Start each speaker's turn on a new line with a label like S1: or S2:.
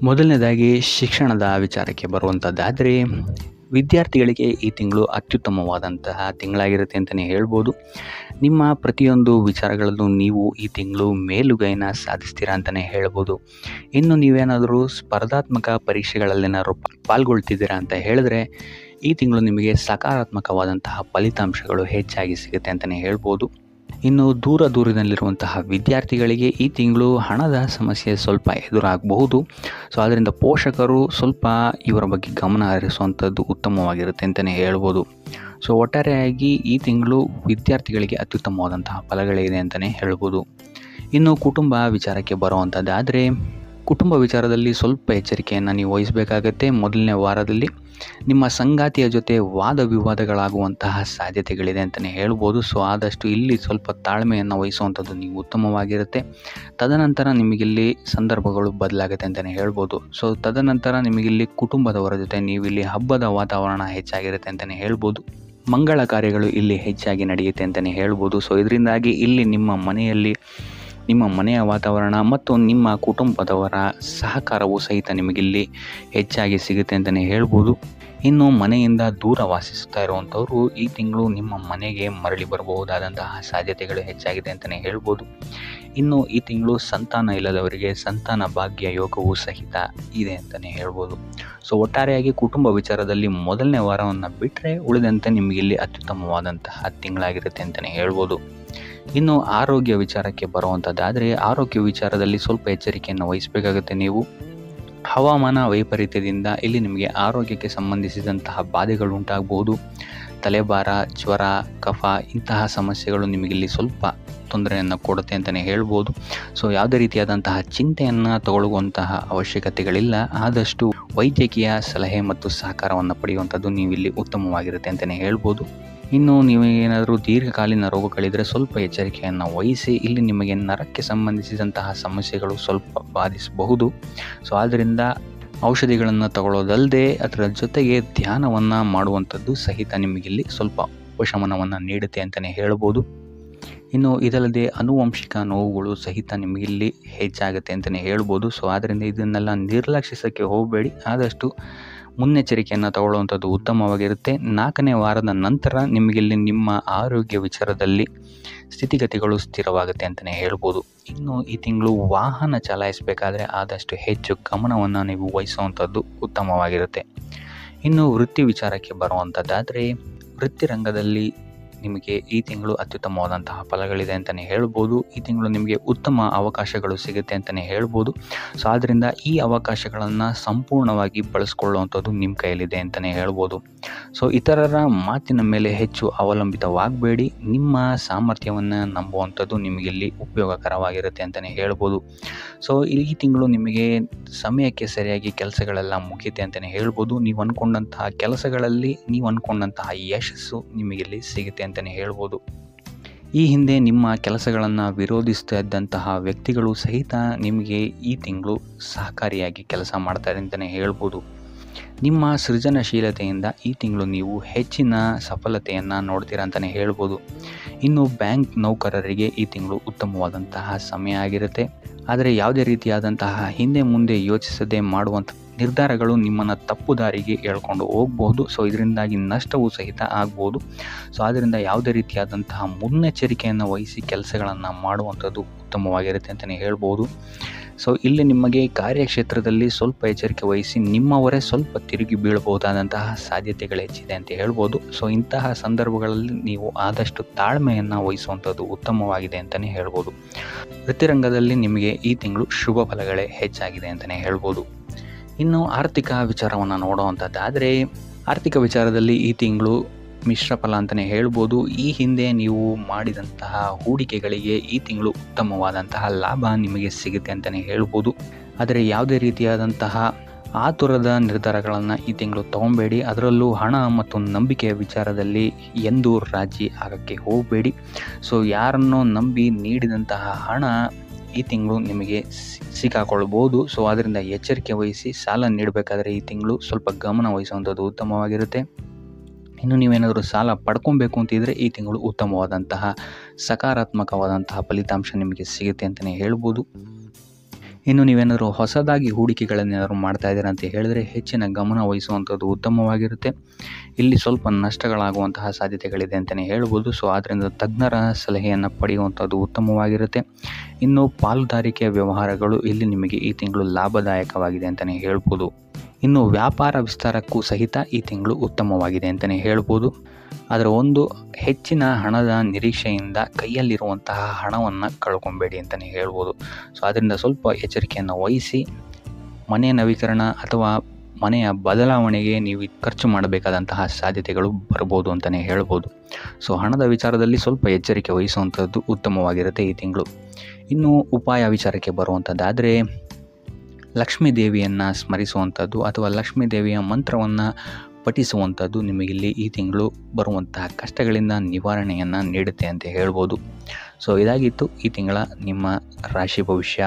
S1: ಮೊದಲನೇದಾಗಿ ಶಿಕ್ಷಣದ ವಿಚಾರಕ್ಕೆ ಬರುವಂಥದ್ದಾದರೆ ವಿದ್ಯಾರ್ಥಿಗಳಿಗೆ ಈ ತಿಂಗಳು ಅತ್ಯುತ್ತಮವಾದಂತಹ ತಿಂಗಳಾಗಿರುತ್ತೆ ಅಂತಲೇ ಹೇಳ್ಬೋದು. ನಿಮ್ಮ ಪ್ರತಿಯೊಂದು ವಿಚಾರಗಳಲ್ಲೂ ನೀವು ಈ ತಿಂಗಳು ಮೇಲುಗೈನ ಸಾಧಿಸ್ತೀರಾ ಅಂತಲೇ ಹೇಳ್ಬೋದು. ಇನ್ನು ನೀವೇನಾದರೂ ಸ್ಪರ್ಧಾತ್ಮಕ ಪರೀಕ್ಷೆಗಳಲ್ಲೇನಾದ್ರು ಪಾಲ್ಗೊಳ್ತಿದ್ದೀರಾ ಅಂತ ಹೇಳಿದ್ರೆ ಈ ತಿಂಗಳು ನಿಮಗೆ ಸಕಾರಾತ್ಮಕವಾದಂತಹ ಫಲಿತಾಂಶಗಳು ಹೆಚ್ಚಾಗಿ ಸಿಗುತ್ತೆ ಅಂತಲೇ ಹೇಳ್ಬೋದು. ಇನ್ನು ದೂರದಲ್ಲಿರುವಂತಹ ವಿದ್ಯಾರ್ಥಿಗಳಿಗೆ ಈ ತಿಂಗಳು ಹಣದ ಸಮಸ್ಯೆ ಸ್ವಲ್ಪ ಎದುರಾಗಬಹುದು. ಸೊ ಆದ್ದರಿಂದ ಪೋಷಕರು ಸ್ವಲ್ಪ ಇವರ ಬಗ್ಗೆ ಗಮನ ಹರಿಸುವಂಥದ್ದು ಉತ್ತಮವಾಗಿರುತ್ತೆ ಅಂತಲೇ ಹೇಳ್ಬೋದು. ಸೊ ಒಟ್ಟಾರೆಯಾಗಿ ಈ ತಿಂಗಳು ವಿದ್ಯಾರ್ಥಿಗಳಿಗೆ ಅತ್ಯುತ್ತಮವಾದಂತಹ ಫಲಗಳಿದೆ ಅಂತಲೇ ಹೇಳ್ಬೋದು. ಇನ್ನು ಕುಟುಂಬ ವಿಚಾರಕ್ಕೆ ಬರುವಂಥದ್ದಾದರೆ ಕುಟುಂಬ ವಿಚಾರದಲ್ಲಿ ಸ್ವಲ್ಪ ಎಚ್ಚರಿಕೆಯನ್ನು ನೀವು ವಹಿಸಬೇಕಾಗತ್ತೆ. ಮೊದಲನೇ ವಾರದಲ್ಲಿ ನಿಮ್ಮ ಸಂಗಾತಿಯ ಜೊತೆ ವಾದ ವಿವಾದಗಳಾಗುವಂತಹ ಸಾಧ್ಯತೆಗಳಿದೆ ಅಂತಲೇ ಹೇಳ್ಬೋದು. ಸೊ ಆದಷ್ಟು ಇಲ್ಲಿ ಸ್ವಲ್ಪ ತಾಳ್ಮೆಯನ್ನು ವಹಿಸುವಂಥದ್ದು ನೀವು ಉತ್ತಮವಾಗಿರುತ್ತೆ. ತದನಂತರ ನಿಮಗಿಲ್ಲಿ ಸಂದರ್ಭಗಳು ಬದಲಾಗುತ್ತೆ ಅಂತಲೇ ಹೇಳ್ಬೋದು. ಸೊ ತದನಂತರ ನಿಮಗಿಲ್ಲಿ ಕುಟುಂಬದವರ ಜೊತೆ ನೀವಿಲ್ಲಿ ಹಬ್ಬದ ವಾತಾವರಣ ಹೆಚ್ಚಾಗಿರುತ್ತೆ ಅಂತಲೇ ಹೇಳ್ಬೋದು. ಮಂಗಳ ಕಾರ್ಯಗಳು ಇಲ್ಲಿ ಹೆಚ್ಚಾಗಿ ನಡೆಯುತ್ತೆ ಅಂತಲೇ ಹೇಳ್ಬೋದು. ಸೊ ಇದರಿಂದಾಗಿ ಇಲ್ಲಿ ನಿಮ್ಮ ಮನೆಯ ವಾತಾವರಣ ಮತ್ತು ನಿಮ್ಮ ಕುಟುಂಬದವರ ಸಹಕಾರವು ಸಹಿತ ನಿಮಗಿಲ್ಲಿ ಹೆಚ್ಚಾಗಿ ಸಿಗುತ್ತೆ ಅಂತಲೇ ಹೇಳ್ಬೋದು. ಇನ್ನು ಮನೆಯಿಂದ ದೂರ ವಾಸಿಸ್ತಾ ಇರುವಂಥವರು ಈ ತಿಂಗಳು ನಿಮ್ಮ ಮನೆಗೆ ಮರಳಿ ಬರಬಹುದಾದಂತಹ ಸಾಧ್ಯತೆಗಳು ಹೆಚ್ಚಾಗಿದೆ ಅಂತಲೇ ಹೇಳ್ಬೋದು. ಇನ್ನು ಈ ತಿಂಗಳು ಸಂತಾನ ಇಲ್ಲದವರಿಗೆ ಸಂತಾನ ಭಾಗ್ಯ ಯೋಗವೂ ಸಹಿತ ಇದೆ ಅಂತಲೇ ಹೇಳ್ಬೋದು. ಸೊ ಒಟ್ಟಾರೆಯಾಗಿ ಕುಟುಂಬ ವಿಚಾರದಲ್ಲಿ ಮೊದಲನೇ ವಾರವನ್ನು ಬಿಟ್ಟರೆ ಉಳಿದಂತೆ ನಿಮಗಿಲ್ಲಿ ಅತ್ಯುತ್ತಮವಾದಂತಹ ತಿಂಗಳಾಗಿರುತ್ತೆ ಅಂತಲೇ ಹೇಳ್ಬೋದು. ಇನ್ನು ಆರೋಗ್ಯ ವಿಚಾರಕ್ಕೆ ಬರುವಂಥದ್ದಾದರೆ ಆರೋಗ್ಯ ವಿಚಾರದಲ್ಲಿ ಸ್ವಲ್ಪ ಎಚ್ಚರಿಕೆಯನ್ನು ವಹಿಸಬೇಕಾಗುತ್ತೆ ನೀವು. ಹವಾಮಾನ ವೈಪರೀತ್ಯದಿಂದ ಇಲ್ಲಿ ನಿಮಗೆ ಆರೋಗ್ಯಕ್ಕೆ ಸಂಬಂಧಿಸಿದಂತಹ ಬಾಧೆಗಳು ಉಂಟಾಗಬಹುದು. ತಲೆಭಾರ, ಜ್ವರ, ಕಫ ಇಂತಹ ಸಮಸ್ಯೆಗಳು ನಿಮಗಿಲ್ಲಿ ಸ್ವಲ್ಪ ತೊಂದರೆಯನ್ನು ಕೊಡುತ್ತೆ ಅಂತಲೇ ಹೇಳ್ಬೋದು. ಸೊ ಯಾವುದೇ ರೀತಿಯಾದಂತಹ ಚಿಂತೆಯನ್ನು ತಗೊಳ್ಳುವಂತಹ ಅವಶ್ಯಕತೆಗಳಿಲ್ಲ. ಆದಷ್ಟು ವೈದ್ಯಕೀಯ ಸಲಹೆ ಮತ್ತು ಸಹಕಾರವನ್ನು ಪಡೆಯುವಂಥದ್ದು ನೀವಿಲ್ಲಿ ಉತ್ತಮವಾಗಿರುತ್ತೆ ಅಂತಲೇ ಹೇಳ್ಬೋದು. ಇನ್ನು ನೀವೇನಾದರೂ ದೀರ್ಘಕಾಲೀನ ರೋಗಗಳಿದ್ದರೆ ಸ್ವಲ್ಪ ಎಚ್ಚರಿಕೆಯನ್ನು ವಹಿಸಿ. ಇಲ್ಲಿ ನಿಮಗೆ ನರಕ್ಕೆ ಸಂಬಂಧಿಸಿದಂತಹ ಸಮಸ್ಯೆಗಳು ಸ್ವಲ್ಪ ಬಾಧಿಸಬಹುದು. ಸೊ ಆದ್ದರಿಂದ ಔಷಧಿಗಳನ್ನು ತಗೊಳ್ಳೋದಲ್ಲದೆ ಅದರ ಜೊತೆಗೆ ಧ್ಯಾನವನ್ನು ಮಾಡುವಂಥದ್ದು ಸಹಿತ ನಿಮಗಿಲ್ಲಿ ಸ್ವಲ್ಪ ಉಪಶಮನವನ್ನು ನೀಡುತ್ತೆ ಅಂತಲೇ ಹೇಳ್ಬೋದು. ಇನ್ನು ಇದಲ್ಲದೆ ಆನುವಂಶಿಕ ನೋವುಗಳು ಸಹಿತ ನಿಮಗಿಲ್ಲಿ ಹೆಚ್ಚಾಗುತ್ತೆ ಅಂತಲೇ ಹೇಳ್ಬೋದು. ಸೊ ಆದ್ದರಿಂದ ಇದನ್ನೆಲ್ಲ ನಿರ್ಲಕ್ಷಿಸೋಕ್ಕೆ ಹೋಗಬೇಡಿ. ಆದಷ್ಟು ಮುನ್ನೆಚ್ಚರಿಕೆಯನ್ನು ತಗೊಳ್ಳುವಂಥದ್ದು ಉತ್ತಮವಾಗಿರುತ್ತೆ. 4ನೇ ವಾರದ ನಂತರ ನಿಮಗಿಲ್ಲಿ ನಿಮ್ಮ ಆರೋಗ್ಯ ವಿಚಾರದಲ್ಲಿ ಸ್ಥಿತಿಗತಿಗಳು ಸ್ಥಿರವಾಗುತ್ತೆ ಅಂತಲೇ ಹೇಳ್ಬೋದು. ಇನ್ನು ಈ ತಿಂಗಳು ವಾಹನ ಚಲಾಯಿಸಬೇಕಾದ್ರೆ ಆದಷ್ಟು ಹೆಚ್ಚು ಗಮನವನ್ನು ನೀವು ವಹಿಸುವಂಥದ್ದು ಉತ್ತಮವಾಗಿರುತ್ತೆ. ಇನ್ನು ವೃತ್ತಿ ವಿಚಾರಕ್ಕೆ ಬರುವಂಥದ್ದಾದರೆ ವೃತ್ತಿ ರಂಗದಲ್ಲಿ ನಿಮಗೆ ಈ ತಿಂಗಳು ಅತ್ಯುತ್ತಮವಾದಂತಹ ಫಲಗಳಿದೆ ಅಂತಲೇ ಹೇಳ್ಬೋದು. ಈ ತಿಂಗಳು ನಿಮಗೆ ಉತ್ತಮ ಅವಕಾಶಗಳು ಸಿಗುತ್ತೆ ಅಂತಲೇ ಹೇಳ್ಬೋದು. ಸೊ ಆದ್ದರಿಂದ ಈ ಅವಕಾಶಗಳನ್ನು ಸಂಪೂರ್ಣವಾಗಿ ಬಳಸ್ಕೊಳ್ಳುವಂಥದ್ದು ನಿಮ್ಮ ಕೈಯಲ್ಲಿದೆ ಅಂತಲೇ ಹೇಳ್ಬೋದು. ಸೊ ಇತರರ ಮಾತಿನ ಮೇಲೆ ಹೆಚ್ಚು ಅವಲಂಬಿತವಾಗಬೇಡಿ. ನಿಮ್ಮ ಸಾಮರ್ಥ್ಯವನ್ನು ನಂಬುವಂಥದ್ದು ನಿಮಗಿಲ್ಲಿ ಉಪಯೋಗಕರವಾಗಿರುತ್ತೆ ಅಂತಲೇ ಹೇಳ್ಬೋದು. ಸೊ ಈ ತಿಂಗಳು ನಿಮಗೆ ಸಮಯಕ್ಕೆ ಸರಿಯಾಗಿ ಕೆಲಸಗಳೆಲ್ಲ ಮುಗಿಯುತ್ತೆ ಅಂತಲೇ ಹೇಳ್ಬೋದು. ನೀವು ಅಂದ್ಕೊಂಡಂತಹ ಕೆಲಸಗಳಲ್ಲಿ ನೀವು ಅಂದ್ಕೊಂಡಂತಹ ಯಶಸ್ಸು ನಿಮಗಿಲ್ಲಿ ಸಿಗುತ್ತೆ ಅಂತಲೇ ಹೇಳ್ಬೋದು. ಈ ಹಿಂದೆ ನಿಮ್ಮ ಕೆಲಸಗಳನ್ನು ವಿರೋಧಿಸ್ತಾ ಇದ್ದಂತಹ ವ್ಯಕ್ತಿಗಳು ಸಹಿತ ನಿಮಗೆ ಈ ತಿಂಗಳು ಸಹಕಾರಿಯಾಗಿ ಕೆಲಸ ಮಾಡ್ತಾರೆ ಅಂತಲೇ ಹೇಳ್ಬೋದು. ನಿಮ್ಮ ಸೃಜನಶೀಲತೆಯಿಂದ ಈ ತಿಂಗಳು ನೀವು ಹೆಚ್ಚಿನ ಸಫಲತೆಯನ್ನು ನೋಡ್ತೀರಾ ಅಂತಲೇ ಹೇಳ್ಬೋದು. ಇನ್ನು ಬ್ಯಾಂಕ್ ನೌಕರರಿಗೆ ಈ ತಿಂಗಳು ಉತ್ತಮವಾದಂತಹ ಸಮಯ ಆಗಿರುತ್ತೆ. ಆದರೆ ಯಾವುದೇ ರೀತಿಯಾದಂತಹ ಹಿಂದೆ ಮುಂದೆ ಯೋಚಿಸದೆ ಮಾಡುವಂಥ ನಿರ್ಧಾರಗಳು ನಿಮ್ಮನ್ನು ತಪ್ಪು ದಾರಿಗೆ ಎಳ್ಕೊಂಡು ಹೋಗ್ಬೋದು. ಸೊ ಇದರಿಂದಾಗಿ ನಷ್ಟವೂ ಸಹಿತ ಆಗ್ಬೋದು. ಸೊ ಆದ್ದರಿಂದ ಯಾವುದೇ ರೀತಿಯಾದಂತಹ ಮುನ್ನೆಚ್ಚರಿಕೆಯನ್ನು ವಹಿಸಿ ಕೆಲಸಗಳನ್ನು ಮಾಡುವಂಥದ್ದು ಉತ್ತಮವಾಗಿರುತ್ತೆ ಅಂತಲೇ ಹೇಳ್ಬೋದು. ಸೊ ಇಲ್ಲಿ ನಿಮಗೆ ಕಾರ್ಯಕ್ಷೇತ್ರದಲ್ಲಿ ಸ್ವಲ್ಪ ಎಚ್ಚರಿಕೆ ವಹಿಸಿ ನಿಮ್ಮವರೇ ಸ್ವಲ್ಪ ತಿರುಗಿ ಬೀಳಬಹುದಾದಂತಹ ಸಾಧ್ಯತೆಗಳು ಹೆಚ್ಚಿದೆ ಅಂತ ಹೇಳ್ಬೋದು. ಸೊ ಇಂತಹ ಸಂದರ್ಭಗಳಲ್ಲಿ ನೀವು ಆದಷ್ಟು ತಾಳ್ಮೆಯನ್ನು ವಹಿಸುವಂಥದ್ದು ಉತ್ತಮವಾಗಿದೆ ಅಂತಲೇ ಹೇಳ್ಬೋದು. ವೃತ್ತಿರಂಗದಲ್ಲಿ ನಿಮಗೆ ಈ ತಿಂಗಳು ಶುಭ ಫಲಗಳೇ ಹೆಚ್ಚಾಗಿದೆ ಅಂತಲೇ ಹೇಳ್ಬೋದು. ಇನ್ನು ಆರ್ಥಿಕ ವಿಚಾರವನ್ನು ನೋಡುವಂಥದ್ದಾದರೆ ಆರ್ಥಿಕ ವಿಚಾರದಲ್ಲಿ ಈ ತಿಂಗಳು ಮಿಶ್ರ ಫಲ ಅಂತಲೇ ಹೇಳ್ಬೋದು. ಈ ಹಿಂದೆ ನೀವು ಮಾಡಿದಂತಹ ಹೂಡಿಕೆಗಳಿಗೆ ಈ ತಿಂಗಳು ಉತ್ತಮವಾದಂತಹ ಲಾಭ ನಿಮಗೆ ಸಿಗುತ್ತೆ ಅಂತಲೇ ಹೇಳ್ಬೋದು. ಆದರೆ ಯಾವುದೇ ರೀತಿಯಾದಂತಹ ಆತುರದ ನಿರ್ಧಾರಗಳನ್ನು ಈ ತಿಂಗಳು ತೊಗೊಬೇಡಿ. ಅದರಲ್ಲೂ ಹಣ ಮತ್ತು ನಂಬಿಕೆಯ ವಿಚಾರದಲ್ಲಿ ಎಂದೂ ರಾಜಿ ಆಗೋಕ್ಕೆ ಹೋಗಬೇಡಿ. ಸೊ ಯಾರನ್ನೋ ನಂಬಿ ನೀಡಿದಂತಹ ಹಣ ಈ ತಿಂಗಳು ನಿಮಗೆ ಸಿಕ್ಕಾಕೊಳ್ಬೋದು. ಸೊ ಅದರಿಂದ ಎಚ್ಚರಿಕೆ ವಹಿಸಿ ಸಾಲ ನೀಡಬೇಕಾದ್ರೆ ಈ ತಿಂಗಳು ಸ್ವಲ್ಪ ಗಮನ ವಹಿಸುವಂಥದ್ದು ಉತ್ತಮವಾಗಿರುತ್ತೆ. ಇನ್ನು ನೀವೇನಾದರೂ ಸಾಲ ಪಡ್ಕೊಬೇಕು ಅಂತಿದ್ರೆ ಈ ತಿಂಗಳು ಉತ್ತಮವಾದಂತಹ ಸಕಾರಾತ್ಮಕವಾದಂತಹ ಫಲಿತಾಂಶ ನಿಮಗೆ ಸಿಗುತ್ತೆ ಅಂತಲೇ ಹೇಳ್ಬೋದು. ಇನ್ನು ನೀವೇನಾದರೂ ಹೊಸದಾಗಿ ಹೂಡಿಕೆಗಳನ್ನೇನಾದರೂ ಮಾಡ್ತಾ ಇದ್ದೀರಾ ಅಂತ ಹೇಳಿದರೆ ಹೆಚ್ಚಿನ ಗಮನ ವಹಿಸುವಂಥದ್ದು ಉತ್ತಮವಾಗಿರುತ್ತೆ. ಇಲ್ಲಿ ಸ್ವಲ್ಪ ನಷ್ಟಗಳಾಗುವಂತಹ ಸಾಧ್ಯತೆಗಳಿದೆ ಅಂತಲೇ ಹೇಳ್ಬೋದು. ಸೊ ಆದ್ದರಿಂದ ತಜ್ಞರ ಸಲಹೆಯನ್ನು ಪಡೆಯುವಂಥದ್ದು ಉತ್ತಮವಾಗಿರುತ್ತೆ. ಇನ್ನು ಪಾಲುದಾರಿಕೆ ವ್ಯವಹಾರಗಳು ಇಲ್ಲಿ ನಿಮಗೆ ಈ ತಿಂಗಳು ಲಾಭದಾಯಕವಾಗಿದೆ ಅಂತಲೇ ಹೇಳ್ಬೋದು. ಇನ್ನು ವ್ಯಾಪಾರ ವಿಸ್ತಾರಕ್ಕೂ ಸಹಿತ ಈ ತಿಂಗಳು ಉತ್ತಮವಾಗಿದೆ ಅಂತಲೇ ಹೇಳ್ಬೋದು. ಅದರ ಒಂದು ಹೆಚ್ಚಿನ ಹಣದ ನಿರೀಕ್ಷೆಯಿಂದ ಕೈಯಲ್ಲಿರುವಂತಹ ಹಣವನ್ನು ಕಳ್ಕೊಬೇಡಿ ಅಂತಲೇ ಹೇಳ್ಬೋದು. ಸೊ ಅದರಿಂದ ಸ್ವಲ್ಪ ಎಚ್ಚರಿಕೆಯನ್ನು ವಹಿಸಿ ಮನೆ ನವೀಕರಣ ಅಥವಾ ಮನೆಯ ಬದಲಾವಣೆಗೆ ನೀವು ಖರ್ಚು ಮಾಡಬೇಕಾದಂತಹ ಸಾಧ್ಯತೆಗಳು ಬರ್ಬೋದು ಅಂತಲೇ ಹೇಳ್ಬೋದು. ಸೊ ಹಣದ ವಿಚಾರದಲ್ಲಿ ಸ್ವಲ್ಪ ಎಚ್ಚರಿಕೆ ವಹಿಸುವಂಥದ್ದು ಉತ್ತಮವಾಗಿರುತ್ತೆ ಈ ತಿಂಗಳು. ಇನ್ನು ಉಪಾಯ ವಿಚಾರಕ್ಕೆ ಬರುವಂಥದ್ದಾದರೆ ಲಕ್ಷ್ಮೀ ದೇವಿಯನ್ನು ಸ್ಮರಿಸುವಂಥದ್ದು ಅಥವಾ ಲಕ್ಷ್ಮೀ ದೇವಿಯ ಮಂತ್ರವನ್ನು ಪಠಿಸುವಂಥದ್ದು ನಿಮಗಿಲ್ಲಿ ಈ ತಿಂಗಳು ಬರುವಂತಹ ಕಷ್ಟಗಳಿಂದ ನಿವಾರಣೆಯನ್ನು ನೀಡುತ್ತೆ ಅಂತ ಹೇಳ್ಬೋದು. ಸೊ ಇದಾಗಿತ್ತು ಈ ತಿಂಗಳ ನಿಮ್ಮ ರಾಶಿ ಭವಿಷ್ಯ.